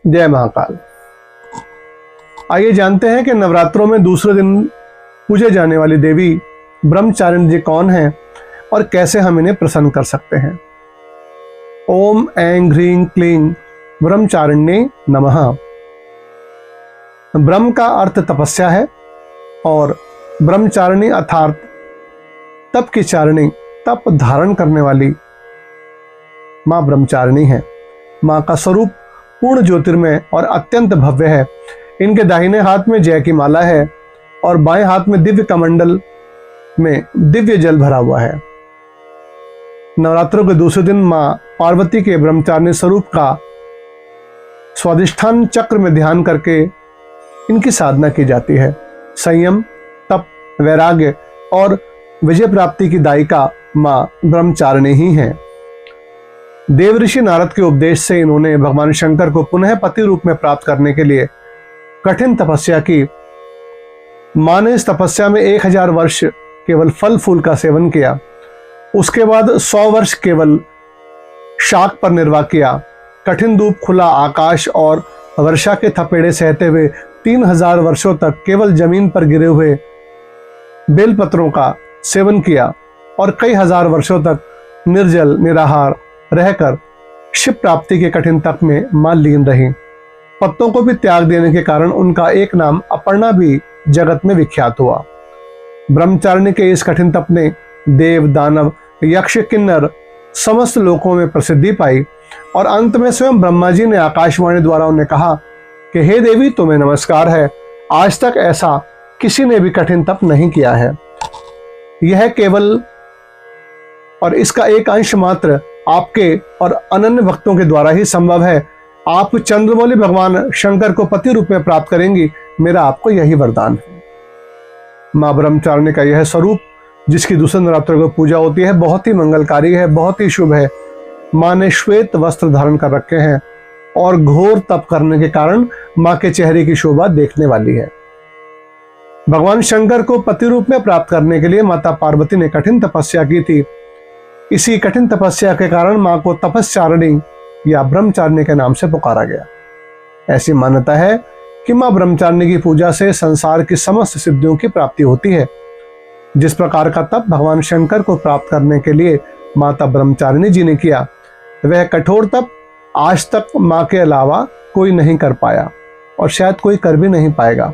जय महाकाल। आइए जानते हैं कि नवरात्रों में दूसरे दिन पूजे जाने वाली देवी ब्रह्मचारिणी जी कौन हैं और कैसे हम इन्हें प्रसन्न कर सकते हैं। ओम ऐं ह्रीं क्लीं ब्रह्मचारिण्ये नमः। ब्रह्म का अर्थ तपस्या है और ब्रह्मचारिणी अर्थात तप की चारिणी, तप धारण करने वाली माँ ब्रह्मचारिणी है। माँ का स्वरूप पूर्ण ज्योतिर्मय और अत्यंत भव्य है। इनके दाहिने हाथ में जय की माला है और बाएं हाथ में दिव्य कमंडल में दिव्य जल भरा हुआ है। नवरात्रों के दूसरे दिन माँ पार्वती के ब्रह्मचारिणी स्वरूप का स्वाधिष्ठान चक्र में ध्यान करके इनकी साधना की जाती है। संयम, तप, वैराग्य और विजय प्राप्ति की दायिका माँ ब्रह्मचारिणी ही हैं। देव ऋषि नारद के उपदेश से इन्होंने भगवान शंकर को पुनः पति रूप में प्राप्त करने के लिए कठिन तपस्या की। मां ने इस तपस्या में 1000 वर्ष केवल फल फूल का सेवन किया। उसके बाद 100 वर्ष केवल शाक पर निर्वाह किया। कठिन धूप, खुला आकाश और वर्षा के थपेड़े सहते हुए 3000 वर्षों तक केवल जमीन पर गिरे हुए बेलपत्रों का सेवन किया और कई हजार वर्षों तक निर्जल निराहार रहकर शिव प्राप्ति के कठिन तप में मां लीन रही। पत्तों को भी त्याग देने के कारण उनका एक नाम अपर्णा भी जगत में विख्यात हुआ। ब्रह्मचारिणी के इस कठिन तप ने देव, दानव, यक्ष, किन्नर समस्त लोकों में प्रसिद्धि पाई और अंत में स्वयं ब्रह्मा जी ने आकाशवाणी द्वारा उन्हें कहा कि हे देवी, तुम्हें नमस्कार है। आज तक ऐसा किसी ने भी कठिन तप नहीं किया है। यह केवल और इसका एक अंश मात्र आपके और अनन्य भक्तों के द्वारा ही संभव है। आप चंद्रमौली भगवान शंकर को पति रूप में प्राप्त करेंगी, मेरा आपको यही वरदान है। मां ब्रह्मचारिणी का यह स्वरूप, जिसकी दूसरे नवरात्रों को पूजा होती है, बहुत ही मंगलकारी है, बहुत ही शुभ है। मां ने श्वेत वस्त्र धारण कर रखे हैं और घोर तप करने के कारण मां के चेहरे की शोभा देखने वाली है। भगवान शंकर को पति रूप में प्राप्त करने के लिए माता पार्वती ने कठिन तपस्या की थी। इसी कठिन तपस्या के कारण मां को तपस्चारिणी या ब्रह्मचारिणी के नाम से पुकारा गया। ऐसी मान्यता है कि मां ब्रह्मचारिणी की पूजा से संसार की समस्त सिद्धियों की प्राप्ति होती है। जिस प्रकार का तप भगवान शंकर को प्राप्त करने के लिए माता ब्रह्मचारिणी जी ने किया, वह कठोर तप आज तक मां के अलावा कोई नहीं कर पाया और शायद कोई कर भी नहीं पाएगा।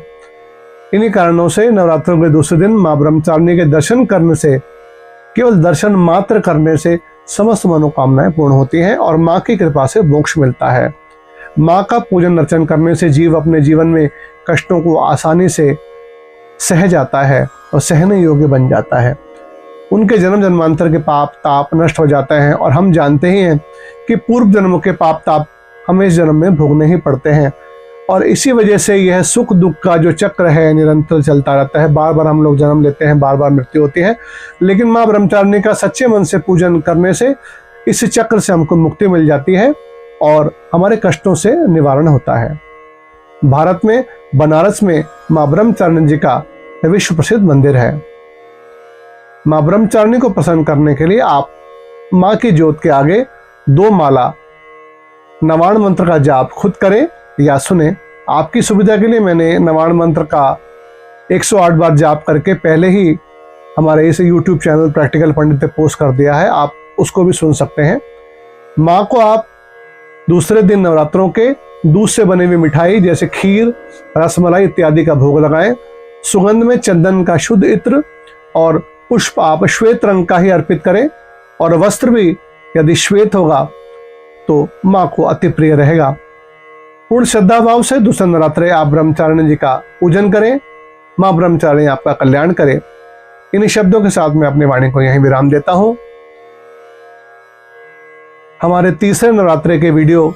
इन्हीं कारणों से नवरात्रों के दूसरे दिन मां ब्रह्मचारिणी के दर्शन करने से, केवल दर्शन मात्र करने से समस्त मनोकामनाएं पूर्ण होती हैं और मां की कृपा से मोक्ष मिलता है। मां का पूजन अर्चन करने से जीव अपने जीवन में कष्टों को आसानी से सह जाता है और सहने योग्य बन जाता है। उनके जन्म जन्मांतर के पाप ताप नष्ट हो जाते हैं और हम जानते ही हैं कि पूर्व जन्मों के पाप ताप हमें इस जन्म में भोगने ही पड़ते हैं और इसी वजह से यह सुख दुख का जो चक्र है निरंतर चलता रहता है। बार बार हम लोग जन्म लेते हैं, बार बार मृत्यु होती है, लेकिन मां ब्रह्मचारिणी का सच्चे मन से पूजन करने से इस चक्र से हमको मुक्ति मिल जाती है और हमारे कष्टों से निवारण होता है। भारत में बनारस में मां ब्रह्मचारिणी जी का विश्व प्रसिद्ध मंदिर है। मां ब्रह्मचारिणी को प्रसन्न करने के लिए आप मां की ज्योत के आगे 2 माला नवाण मंत्र का जाप खुद करें या सुने। आपकी सुविधा के लिए मैंने नवाण मंत्र का 108 बार जाप करके पहले ही हमारे इस YouTube चैनल प्रैक्टिकल पंडित पे पोस्ट कर दिया है, आप उसको भी सुन सकते हैं। माँ को आप दूसरे दिन नवरात्रों के दूध से बनी हुई मिठाई जैसे खीर, रसमलाई इत्यादि का भोग लगाएं। सुगंध में चंदन का शुद्ध इत्र और पुष्प आप श्वेत रंग का ही अर्पित करें और वस्त्र भी यदि श्वेत होगा तो माँ को अति प्रिय रहेगा। पूर्ण श्रद्धा भाव से दूसरे नवरात्रे आप ब्रह्मचारिणी जी का पूजन करें। मां ब्रह्मचारिणी आपका कल्याण करें। इन्हीं शब्दों के साथ मैं अपनी वाणी को यहीं विराम देता हूं। हमारे तीसरे नवरात्रे के वीडियो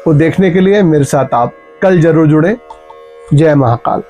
को देखने के लिए मेरे साथ आप कल जरूर जुड़ें। जय महाकाल।